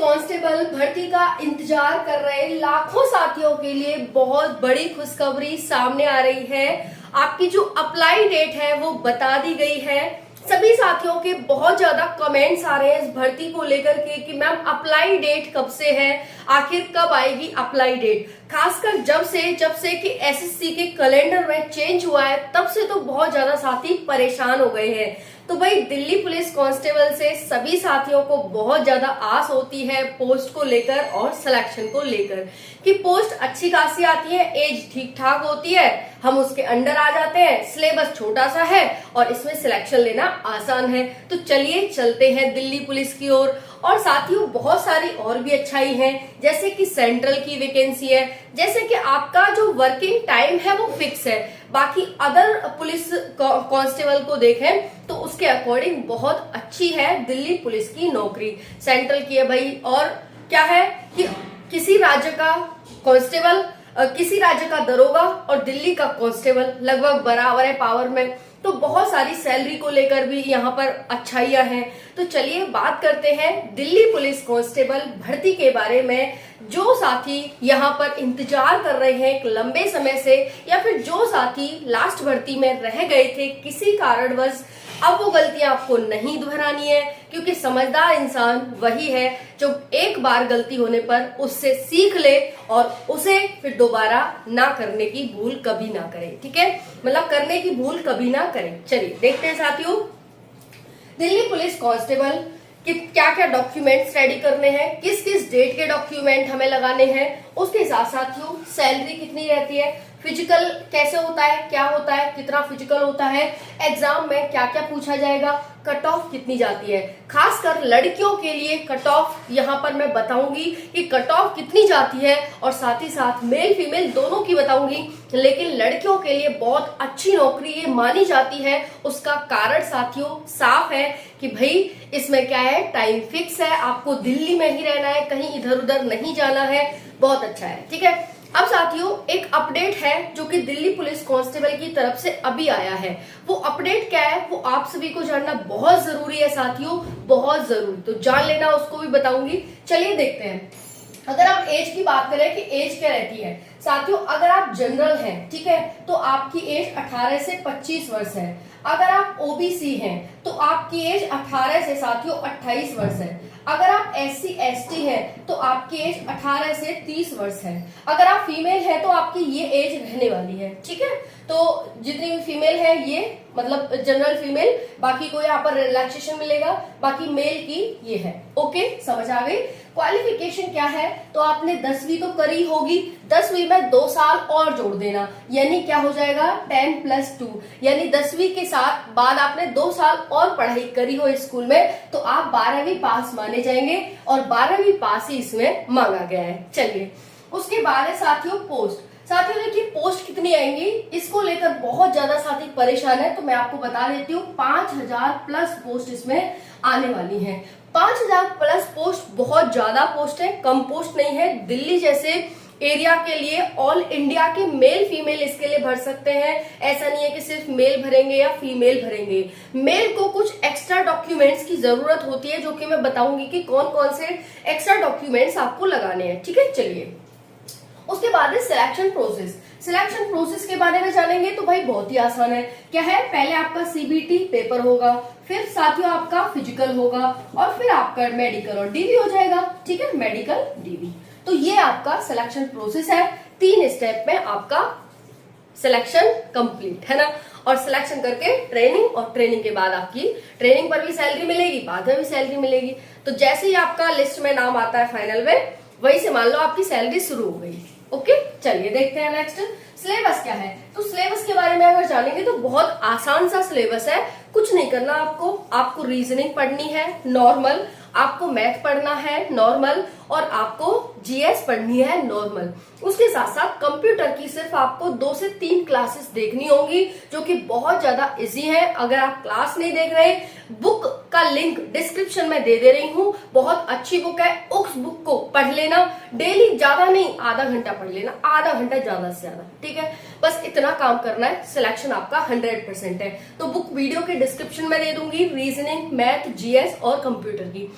Constable भर्ती का इंतजार कर रहे लाखों साथियों के लिए बहुत बड़ी खुशखबरी सामने आ रही है। आपकी जो अप्लाई डेट है वो बता दी गई है। सभी साथियों के बहुत ज्यादा कमेंट्स आ रहे हैं इस भर्ती को लेकर के कि मैम अप्लाई डेट कब से है, आखिर कब आएगी अप्लाई डेट। खासकर जब से कि एसएससी के कैलेंडर में चेंज हुआ है तब से तो बहुत ज्यादा साथी परेशान हो गए हैं। तो भाई दिल्ली पुलिस कांस्टेबल से सभी साथियों को बहुत ज्यादा आस होती है पोस्ट को लेकर और सिलेक्शन को लेकर कि पोस्ट अच्छी खासी आती है, एज ठीक ठाक होती है, हम उसके अंडर आ जाते हैं, सिलेबस छोटा सा है और इसमें सिलेक्शन लेना आसान है। तो चलिए चलते हैं दिल्ली पुलिस की ओर। और साथियों बहुत सारी और भी अच्छाई हैं, जैसे कि सेंट्रल की वैकेंसी है, जैसे कि आपका जो वर्किंग टाइम है वो फिक्स है। बाकी अदर पुलिस कांस्टेबल को देखें तो उसके अकॉर्डिंग बहुत अच्छी है दिल्ली पुलिस की नौकरी। सेंट्रल की है भाई, और क्या है कि किसी राज्य का कांस्टेबल, किसी राज्य का दरोगा और दिल्ली का कांस्टेबल लगभग बराबर है पावर में। तो बहुत सारी सैलरी को लेकर भी यहाँ पर अच्छाइयां हैं। तो चलिए बात करते हैं दिल्ली पुलिस कांस्टेबल भर्ती के बारे में। जो साथी यहाँ पर इंतजार कर रहे हैं एक लंबे समय से, या फिर जो साथी लास्ट भर्ती में रह गए थे किसी कारणवश, अब वो गलतियां आपको नहीं दोहरानी है, क्योंकि समझदार इंसान वही है जो एक बार गलती होने पर उससे सीख ले और उसे फिर दोबारा ना करने की भूल कभी ना करे। ठीक है, मतलब करने की भूल कभी ना करें। चलिए देखते हैं साथियों दिल्ली पुलिस कांस्टेबल कि क्या क्या डॉक्यूमेंट्स रेडी करने हैं, किस किस डेट के डॉक्यूमेंट हमें लगाने हैं, उसके साथ साथियों सैलरी कितनी रहती है, फिजिकल कैसे होता है, क्या होता है, कितना फिजिकल होता है, एग्जाम में क्या क्या पूछा जाएगा, कट ऑफ कितनी जाती है। खासकर लड़कियों के लिए कट ऑफ यहाँ पर मैं बताऊंगी कि कट ऑफ कितनी जाती है, और साथ ही साथ मेल फीमेल दोनों की बताऊंगी। लेकिन लड़कियों के लिए बहुत अच्छी नौकरी ये मानी जाती है। उसका कारण साथियों साफ है कि भाई इसमें क्या है, टाइम फिक्स है, आपको दिल्ली में ही रहना है, कहीं इधर उधर नहीं जाना है। बहुत अच्छा है। ठीक है, अब साथियों एक अपडेट है जो कि दिल्ली पुलिस कांस्टेबल की तरफ से अभी आया है। वो अपडेट क्या है वो आप सभी को जानना बहुत जरूरी है साथियों, बहुत जरूरी। तो जान लेना, उसको भी बताऊंगी। चलिए देखते हैं। अगर आप एज की बात करें कि एज क्या रहती है साथियों, अगर आप जनरल हैं, ठीक है, तो आपकी एज 18 से 25 वर्ष है। अगर आप ओबीसी हैं तो आपकी एज 18 से साथियों 28 वर्ष है। अगर आप SC ST हैं तो आपकी एज 18 से 30 वर्ष है। अगर आप फीमेल है तो आपकी ये एज रहने वाली है। ठीक है, तो जितनी भी फीमेल है ये मतलब जनरल फीमेल, बाकी को यहाँ पर रिलैक्सेशन मिलेगा, बाकी मेल की ये है। ओके, समझ आ गई। क्वालिफिकेशन क्या है, तो आपने 10वीं तो करी होगी, 10वीं में 2 साल और जोड़ देना, यानी क्या हो जाएगा 10+2, यानी 10वीं के साथ बाद आपने 2 साल और पढ़ाई करी हो स्कूल में, तो आप 12वीं पास माने जाएंगे, और 12वीं पास ही इसमें मांगा गया है। चलिए उसके बाद है साथियों पोस्ट। साथियों देखिए पोस्ट कितनी आएंगी, इसको लेकर बहुत ज्यादा साथी परेशान है, तो मैं आपको बता देती हूँ 5000 प्लस पोस्ट इसमें आने वाली हैं। 5000 प्लस पोस्ट बहुत ज्यादा पोस्ट है, कम पोस्ट नहीं है। दिल्ली जैसे एरिया के लिए ऑल इंडिया के मेल फीमेल इसके लिए भर सकते हैं। ऐसा नहीं है कि सिर्फ मेल भरेंगे या फीमेल भरेंगे। मेल को कुछ एक्स्ट्रा डॉक्यूमेंट्स की जरूरत होती है, जो कि मैं बताऊंगी कि कौन कौन से एक्स्ट्रा डॉक्यूमेंट्स आपको लगाने हैं। ठीक है, चलिए उसके बाद है सिलेक्शन प्रोसेस। सिलेक्शन प्रोसेस के बारे में जानेंगे तो भाई बहुत ही आसान है। क्या है, पहले आपका CBT पेपर होगा, फिर साथियों आपका फिजिकल होगा, और फिर आपका मेडिकल और DV हो जाएगा। ठीक है, मेडिकल DV। तो ये आपका सिलेक्शन प्रोसेस है। 3 स्टेप में आपका सिलेक्शन कंप्लीट है ना। और सिलेक्शन करके ट्रेनिंग, और ट्रेनिंग के बाद आपकी ट्रेनिंग पर भी सैलरी मिलेगी, बाद में भी सैलरी मिलेगी। तो जैसे ही आपका लिस्ट में नाम आता है फाइनल में, वही से मान लो आपकी सैलरी शुरू हो गई। ओके, चलिए देखते हैं नेक्स्ट सिलेबस क्या है। तो सिलेबस के बारे में अगर जानेंगे तो बहुत आसान सा सिलेबस है। कुछ नहीं करना आपको रीजनिंग पढ़नी है नॉर्मल, आपको मैथ पढ़ना है नॉर्मल, और आपको GS पढ़नी है नॉर्मल। उसके साथ साथ कंप्यूटर की सिर्फ आपको 2 से 3 क्लासेस देखनी होंगी, जो कि बहुत ज्यादा इजी है। अगर आप क्लास नहीं देख रहे, बुक का लिंक डिस्क्रिप्शन में दे रही हूँ, बहुत अच्छी बुक है। उस बुक को पढ़ लेना डेली, ज्यादा नहीं, आधा घंटा पढ़ लेना, आधा घंटा ज्यादा से ज्यादा। ठीक है, बस इतना काम करना है, सिलेक्शन आपका 100% है। तो बुक वीडियो के डिस्क्रिप्शन में दे दूंगी, रीजनिंग, मैथ, GS और कंप्यूटर की।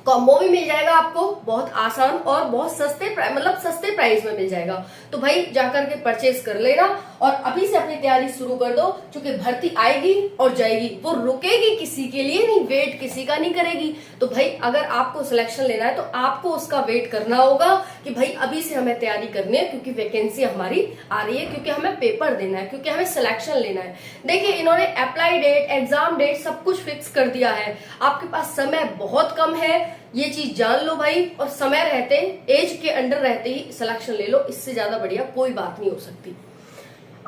कॉम्बो भी मिल जाएगा आपको बहुत आसान और बहुत सस्ते मतलब सस्ते प्राइस में मिल जाएगा। तो भाई जाकर के परचेज कर लेना और अभी से अपनी तैयारी शुरू कर दो, क्योंकि भर्ती आएगी और जाएगी, वो रुकेगी किसी के लिए नहीं, वेट किसी का नहीं करेगी। तो भाई अगर आपको सिलेक्शन लेना है तो आपको उसका वेट करना होगा कि भाई अभी से हमें तैयारी करनी है, क्योंकि वैकेंसी हमारी आ रही है, क्योंकि हमें पेपर देना है, क्योंकि हमें सिलेक्शन लेना है। देखिए इन्होंने अप्लाई डेट, एग्जाम डेट सब कुछ फिक्स कर दिया है, आपके पास समय बहुत कम है, ये चीज जान लो भाई। और समय रहते, एज के अंडर रहते ही सिलेक्शन ले लो, इससे ज्यादा बढ़िया कोई बात नहीं हो सकती।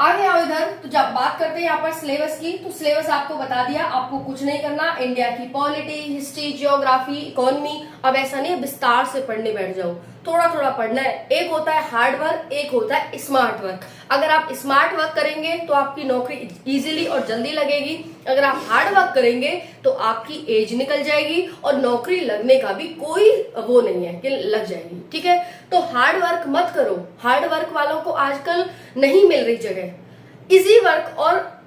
आगे आओ इधर, तो जब बात करते हैं यहाँ पर सिलेबस की, तो सिलेबस आपको बता दिया, आपको कुछ नहीं करना। इंडिया की पॉलिटी, हिस्ट्री, जियोग्राफी, इकोनॉमी, अब ऐसा नहीं है विस्तार से पढ़ने बैठ जाओ, थोड़ा थोड़ा पढ़ना है। एक होता है हार्ड वर्क, एक होता है स्मार्ट वर्क। अगर आप स्मार्ट वर्क करेंगे तो आपकी नौकरी इजीली और जल्दी लगेगी, अगर आप हार्ड वर्क करेंगे तो आपकी एज निकल जाएगी और नौकरी लगने का भी कोई वो नहीं है कि लग जाएगी, ठीक है। तो हार्ड वर्क मत करो, हार्ड वर्क वालों को आजकल नहीं मिल रही जगह, इजी वर्क और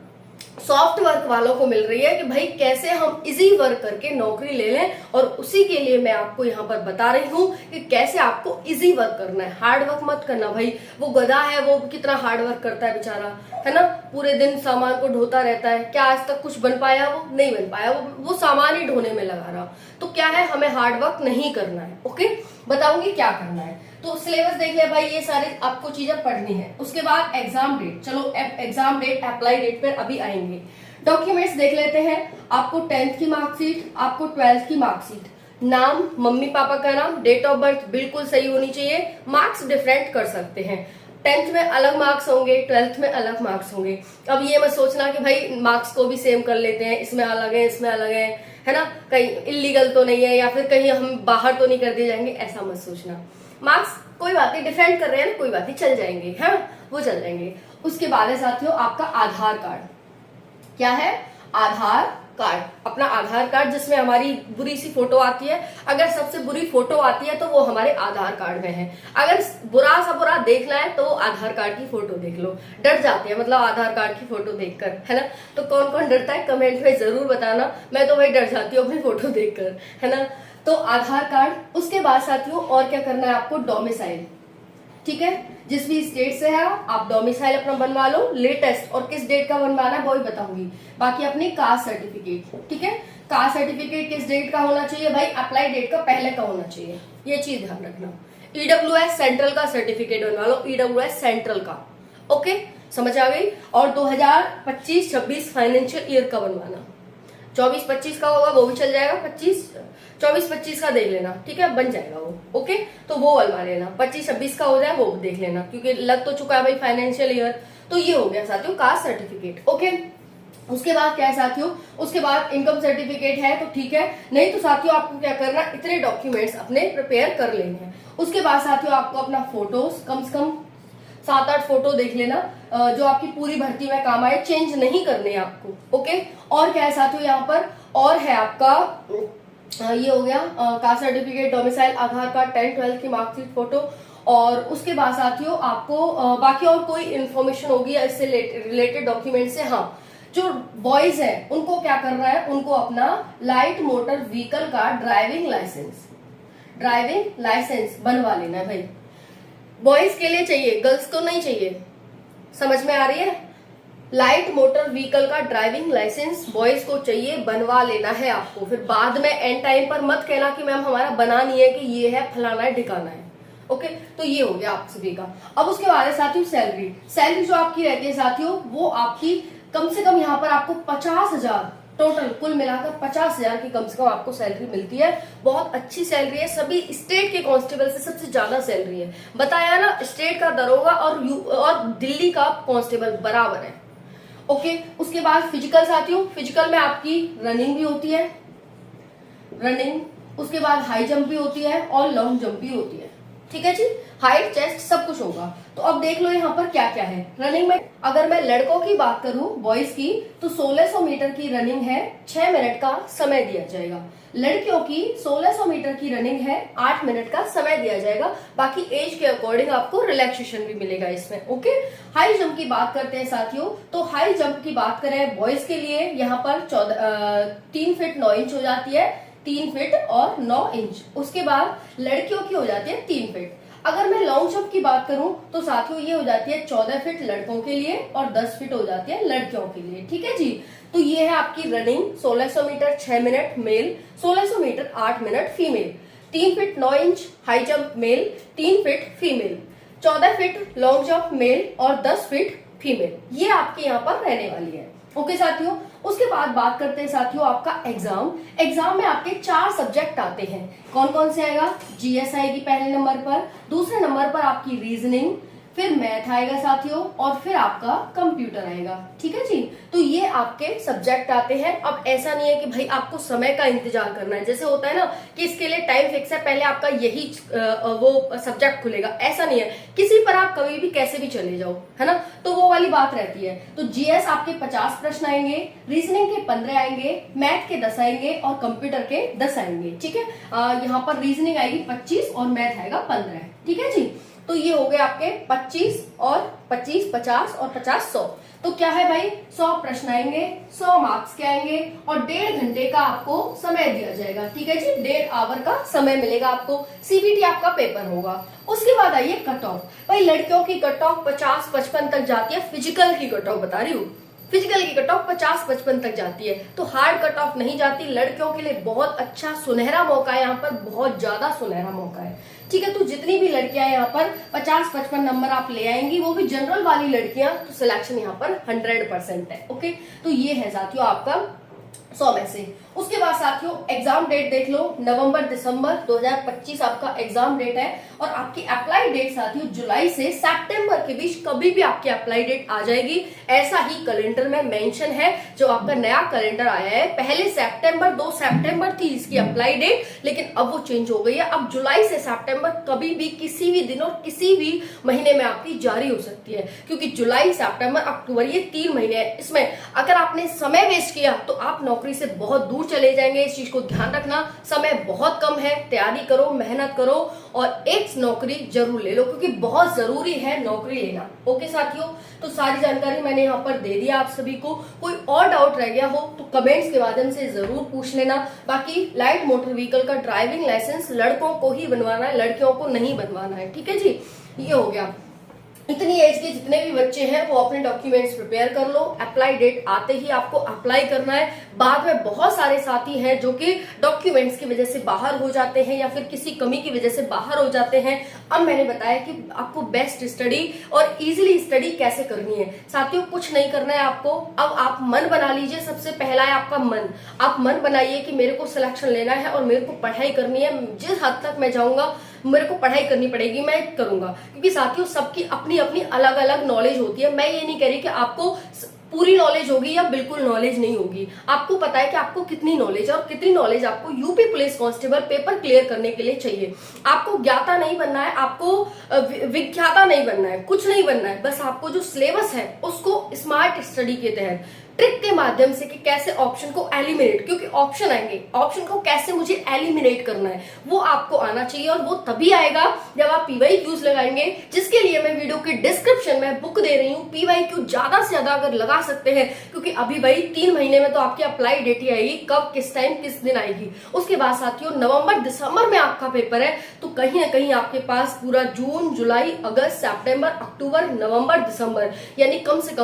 सॉफ्ट वर्क वालों को मिल रही है कि भाई कैसे हम इजी वर्क करके नौकरी ले लें। और उसी के लिए मैं आपको यहाँ पर बता रही हूँ कि कैसे आपको इजी वर्क करना है, हार्ड वर्क मत करना। भाई वो गधा है, वो कितना हार्ड वर्क करता है बेचारा, है ना, पूरे दिन सामान को ढोता रहता है, क्या आज तक कुछ बन पाया? वो नहीं बन पाया, वो सामान ही ढोने में लगा रहा। तो क्या है, हमें हार्ड वर्क नहीं करना है। ओके, बताऊंगी क्या करना है। तो सिलेबस देख लिया भाई, ये सारे आपको चीजें पढ़नी है। उसके बाद एग्जाम डेट, चलो एग्जाम डेट, अप्लाई डेट पर अभी आएंगे। डॉक्यूमेंट्स देख लेते हैं। आपको 10th की मार्कशीट, आपको 12th की मार्कशीट, नाम, मम्मी पापा का नाम, डेट ऑफ बर्थ बिल्कुल सही होनी चाहिए। मार्क्स डिफरेंट कर सकते हैं, 10th में अलग मार्क्स होंगे, 12th में अलग मार्क्स होंगे। अब ये मत सोचना कि भाई मार्क्स को भी सेम कर लेते हैं, इसमें अलग है इसमें अलग है ना, कहीं इलीगल तो नहीं है या फिर कहीं हम बाहर तो नहीं कर दिए जाएंगे, ऐसा मत सोचना। मार्क्स कोई बात नहीं, डिफरेंट कर रहे हैं ना, कोई बात नहीं, चल जाएंगे, है वो चल जाएंगे। उसके बाद है साथियों आपका आधार कार्ड। क्या है? आधार कार्ड, अपना आधार कार्ड जिसमें हमारी बुरी सी फोटो आती है। अगर सबसे बुरी फोटो आती है तो वो हमारे आधार कार्ड में है। अगर बुरा सा बुरा देखना है तो आधार कार्ड की फोटो देख लो। डर जाते हैं मतलब आधार कार्ड की फोटो देखकर, है ना। तो कौन कौन डरता है कमेंट में जरूर बताना। मैं तो भाई डर जाती हूँ अपनी फोटो देखकर, है ना। तो आधार कार्ड। उसके बाद साथियों और क्या करना है आपको? डोमिसाइल, ठीक है, जिस भी स्टेट से है आप डोमिसाइल अपना बनवा लो लेटेस्ट। और किस डेट का बनवाना है वो ही बताऊंगी। बाकी अपनी कास्ट सर्टिफिकेट, ठीक है, कास्ट सर्टिफिकेट किस डेट का होना चाहिए भाई? अप्लाई डेट का पहले का होना चाहिए, ये चीज ध्यान रखना। ईडब्ल्यूएस सेंट्रल का सर्टिफिकेट बनवा लो, ईडब्ल्यूएस सेंट्रल का, ओके, समझ आ गई। और 2025-26 फाइनेंशियल ईयर का बनवाना, 24-25 का होगा वो भी चल जाएगा, 24-25 का देख लेना, ठीक है, बन जाएगा वो, ओके। तो वो बनवा लेना, 25-26 का हो जाए वो देख लेना, क्योंकि लग तो चुका है भाई फाइनेंशियल ईयर। तो ये हो गया साथियों कास्ट सर्टिफिकेट, ओके। उसके बाद क्या है साथियों? उसके बाद इनकम सर्टिफिकेट है तो ठीक है, नहीं तो साथियों आपको क्या करना, इतने डॉक्यूमेंट्स अपने प्रिपेयर कर लेने हैं। उसके बाद साथियों आपको अपना फोटोज कम से कम 7-8 फोटो देख लेना, जो आपकी पूरी भर्ती में काम आए, चेंज नहीं करने आपको, ओके। और क्या है साथियों यहाँ पर? और है आपका ये हो गया कास्ट सर्टिफिकेट, डोमिसाइल, आधार कार्ड, 10th-12th की मार्कशीट, फोटो। और उसके बाद साथियों आपको बाकी और कोई इन्फॉर्मेशन होगी इससे रिलेटेड डॉक्यूमेंट से। हाँ, जो बॉयज है उनको क्या करना है? उनको अपना लाइट मोटर व्हीकल का ड्राइविंग लाइसेंस बनवा लेना है भाई। बॉयज के लिए चाहिए, गर्ल्स को नहीं चाहिए, समझ में आ रही है? लाइट मोटर व्हीकल का ड्राइविंग लाइसेंस बॉयज को चाहिए, बनवा लेना है आपको। फिर बाद में एंड टाइम पर मत कहना कि मैम हमारा बना नहीं है, कि ये है फलाना है ठिकाना है, ओके। तो ये हो गया आप सभी का। अब उसके बाद है साथियों सैलरी जो आपकी रहती है साथियों, वो आपकी कम से कम यहाँ पर आपको 50,000 टोटल कुल मिलाकर 50,000 की कम से कम आपको सैलरी मिलती है। बहुत अच्छी सैलरी है, सभी स्टेट के कांस्टेबल से सबसे ज्यादा सैलरी है। बताया ना, स्टेट का दरोगा और दिल्ली का कांस्टेबल बराबर है, ओके। उसके बाद फिजिकल साथियों, फिजिकल में आपकी रनिंग भी होती है, उसके बाद हाई जंप भी होती है और लॉन्ग जंप भी होती है, ठीक है जी। हाइट, चेस्ट सब कुछ होगा। तो अब देख लो यहाँ पर क्या क्या है रनिंग में। अगर मैं लड़कों की बात करूं, बॉयज की, तो 1600 मीटर की रनिंग है, 6 मिनट का समय दिया जाएगा। लड़कियों की 1600 मीटर की रनिंग है, 8 मिनट का समय दिया जाएगा। बाकी एज के अकॉर्डिंग आपको रिलैक्सेशन भी मिलेगा इसमें, ओके। हाई जंप की बात करते हैं साथियों, तो हाई जंप की बात करें बॉयज के लिए यहाँ पर 3 फीट 9 इंच हो जाती है, 3 फीट और 9 इंच। उसके बाद लड़कियों की हो जाती है 3 फीट। अगर मैं लॉन्ग जंप की बात करूं तो साथियों ये हो जाती है 14 फीट लड़कों के लिए और 10 फीट हो जाती है लड़कियों के लिए। ठीक है जी। तो ये है आपकी running 1600 meter 6 minute male, 1600 meter 8 minute female, 3 feet 9 inch high jump male, 3 feet female, 14 feet long jump male और 10 फीट फीमेल। ये आपके यहाँ पर रहने वाली है। ओके साथियों, उसके बाद बात करते हैं साथियों आपका एग्जाम। एग्जाम में आपके 4 सब्जेक्ट आते हैं। कौन कौन से आएगा? जीएस आएगी पहले नंबर पर, दूसरे नंबर पर आपकी रीजनिंग, फिर मैथ आएगा साथियों, और फिर आपका कंप्यूटर आएगा। ठीक है जी। तो ये आपके सब्जेक्ट आते हैं। अब ऐसा नहीं है कि भाई आपको समय का इंतजार करना है, जैसे होता है ना कि इसके लिए टाइम फिक्स है, पहले आपका यही वो सब्जेक्ट खुलेगा, ऐसा नहीं है। किसी पर आप कभी भी कैसे भी चले जाओ, है ना, तो वो वाली बात रहती है। तो जीएस आपके 50 प्रश्न आएंगे, रीजनिंग के 15 आएंगे, मैथ के 10 आएंगे और कंप्यूटर के 10 आएंगे। ठीक है। यहाँ पर रीजनिंग आएगी 25 और मैथ आएगा 15। ठीक है जी। तो ये हो गए आपके 25 और 25, 50 और 50, 100। तो क्या है भाई, 100 प्रश्न आएंगे, 100 मार्क्स के आएंगे और 1.5 घंटे का आपको समय दिया जाएगा। ठीक है जी। 1.5 आवर का समय मिलेगा आपको। सीबीटी आपका पेपर होगा। उसके बाद आइए कट ऑफ। भाई लड़कियों की कट ऑफ 50-55 तक जाती है। फिजिकल की कट ऑफ बता रही हूँ, फिजिकल की कट ऑफ 50-55 तक जाती है। तो हार्ड कट ऑफ नहीं जाती। लड़कियों के लिए बहुत अच्छा सुनहरा मौका है, यहाँ पर बहुत ज्यादा सुनहरा मौका है। ठीक है। तो जितनी भी लड़कियां यहाँ पर 50-55 नंबर आप ले आएंगी, वो भी जनरल वाली लड़कियां, तो सिलेक्शन यहाँ पर 100% है। ओके। तो ये है साथियों आपका 100 में से। उसके बाद साथियों एग्जाम डेट देख लो, नवंबर दिसंबर 2025 आपका एग्जाम डेट है। और आपकी अप्लाई डेट साथियों जुलाई से सितंबर के बीच कभी भी आपकी अप्लाई डेट आ जाएगी, ऐसा ही कैलेंडर में मेंशन है। जो आपका नया कैलेंडर आया है, पहले सितंबर 2 सितंबर थी इसकी अप्लाई डेट, लेकिन अब वो चेंज हो गई है। अब जुलाई से सितंबर कभी भी किसी भी दिन और किसी भी महीने में आपकी जारी हो सकती है, क्योंकि जुलाई सितंबर अक्टूबर ये 3 महीने हैं। इसमें अगर आपने समय वेस्ट किया तो आप नौकरी से बहुत दूर चले जाएंगे। इस चीज को ध्यान रखना। समय बहुत कम है, तैयारी करो, मेहनत करो और एक नौकरी जरूर ले लो, क्योंकि बहुत जरूरी है नौकरी लेना। ओके साथियों, तो सारी जानकारी मैंने यहाँ पर दे दिया आप सभी को। कोई और डाउट रह गया हो तो कमेंट्स के माध्यम से जरूर पूछ लेना। बाकी लाइट मोटर व्हीकल का ड्राइविंग लाइसेंस लड़कों को ही बनवाना है, लड़कियों को नहीं बनवाना है। ठीक है जी। ये हो गया। इतनी एज के जितने भी बच्चे हैं वो अपने डॉक्यूमेंट्स प्रिपेयर कर लो। अप्लाई डेट आते ही आपको अप्लाई करना है। बाद में बहुत सारे साथी हैं जो कि डॉक्यूमेंट्स की वजह से बाहर हो जाते हैं या फिर किसी कमी की वजह से बाहर हो जाते हैं। अब मैंने बताया कि आपको बेस्ट स्टडी और इजीली स्टडी कैसे करनी है। साथियों कुछ नहीं करना है आपको। अब आप मन बना लीजिए। सबसे पहला है आपका मन। आप मन बनाइए कि मेरे को सिलेक्शन लेना है और मेरे को पढ़ाई करनी है। जिस हद तक मैं जाऊंगा मेरे को पढ़ाई करनी पड़ेगी, मैं करूंगा। क्योंकि साथियों सबकी अपनी अपनी अलग अलग नॉलेज होती है। मैं ये नहीं कह रही कि आपको पूरी नॉलेज होगी या बिल्कुल नॉलेज नहीं होगी। आपको पता है कि आपको कितनी नॉलेज है और कितनी नॉलेज आपको UP police constable paper clear करने के लिए चाहिए। आपको ज्ञाता नहीं बनना है, आपको विख्याता नहीं बनना है, कुछ नहीं बनना है। बस आपको जो सिलेबस है उसको स्मार्ट स्टडी के तहत ट्रिक के माध्यम से कि कैसे ऑप्शन को एलिमिनेट, क्योंकि ऑप्शन आएंगे, ऑप्शन को कैसे मुझे एलिमिनेट करना है वो आपको आना चाहिए। और वो तभी आएगा जब आप PYQs लगाएंगे, जिसके लिए मैं वीडियो के डिस्क्रिप्शन में बुक दे रही हूँ। PYQ ज्यादा से ज्यादा अगर लगा सकते हैं, क्योंकि अभी भाई 3 महीने में तो आपकी अप्लाई डेट ही आएगी, कब किस टाइम किस दिन आएगी। उसके बाद साथियों नवंबर दिसंबर में आपका पेपर है, तो कहीं ना कहीं आपके पास पूरा जून जुलाई अगस्त सितंबर अक्टूबर नवंबर दिसंबर यानी कम से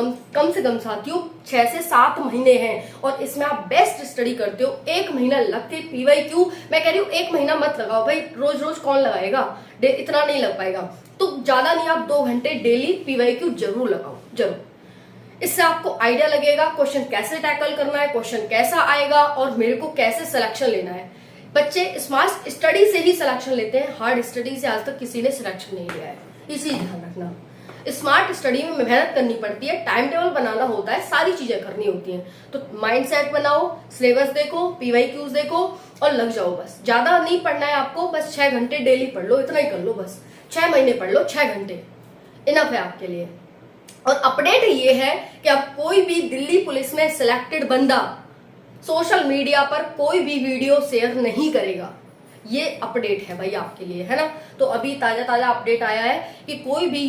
कम साथियों 6 से 7 महीने हैं। और इसमें आप बेस्ट स्टडी करते हो। 1 महीना लग के PYQ, मैं कह रही हूँ 1 महीना मत लगाओ भाई, रोज रोज कौन लगाएगा, इतना नहीं लग पाएगा। तो ज्यादा नहीं, आप 2 घंटे डेली PYQ जरूर लगाओ, जरूर। इससे आपको आइडिया लगेगा क्वेश्चन कैसे टैकल करना है, क्वेश्चन कैसा आएगा और मेरे को कैसे सिलेक्शन लेना है। बच्चे स्मार्ट स्टडी से ही सिलेक्शन लेते हैं, हार्ड स्टडी से आज तक किसी ने सिलेक्शन नहीं लिया है, इसी ध्यान रखना। स्मार्ट स्टडी में मेहनत करनी पड़ती है, टाइम टेबल बनाना होता है, सारी चीजें करनी होती हैं। तो माइंड सेट बनाओ, सिलेबस देखो, PYQs देखो और लग जाओ। बस ज्यादा नहीं पढ़ना है आपको, बस 6 घंटे डेली पढ़ लो, इतना ही कर लो। बस 6 महीने पढ़ लो, 6 घंटे इनफ है आपके लिए। और अपडेट ये है कि अब कोई भी दिल्ली पुलिस में सिलेक्टेड बंदा सोशल मीडिया पर कोई भी वीडियो शेयर नहीं करेगा। ये अपडेट है भाई आपके लिए, है ना। तो अभी ताजा ताजा अपडेट आया है कि कोई भी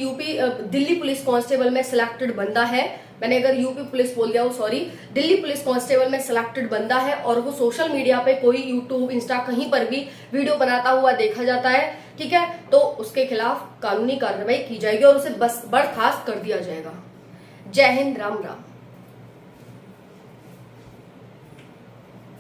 दिल्ली पुलिस कांस्टेबल में सिलेक्टेड बंदा है, मैंने अगर यूपी पुलिस बोल दिया, वो सॉरी, दिल्ली पुलिस कांस्टेबल में सिलेक्टेड बंदा है और वो सोशल मीडिया पे कोई यूट्यूब, इंस्टा कहीं पर भी वीडियो बनाता हुआ देखा जाता है, ठीक है, तो उसके खिलाफ कानूनी कार्रवाई की जाएगी और उसे बस बर्खास्त कर दिया जाएगा। जय हिंद, राम राम।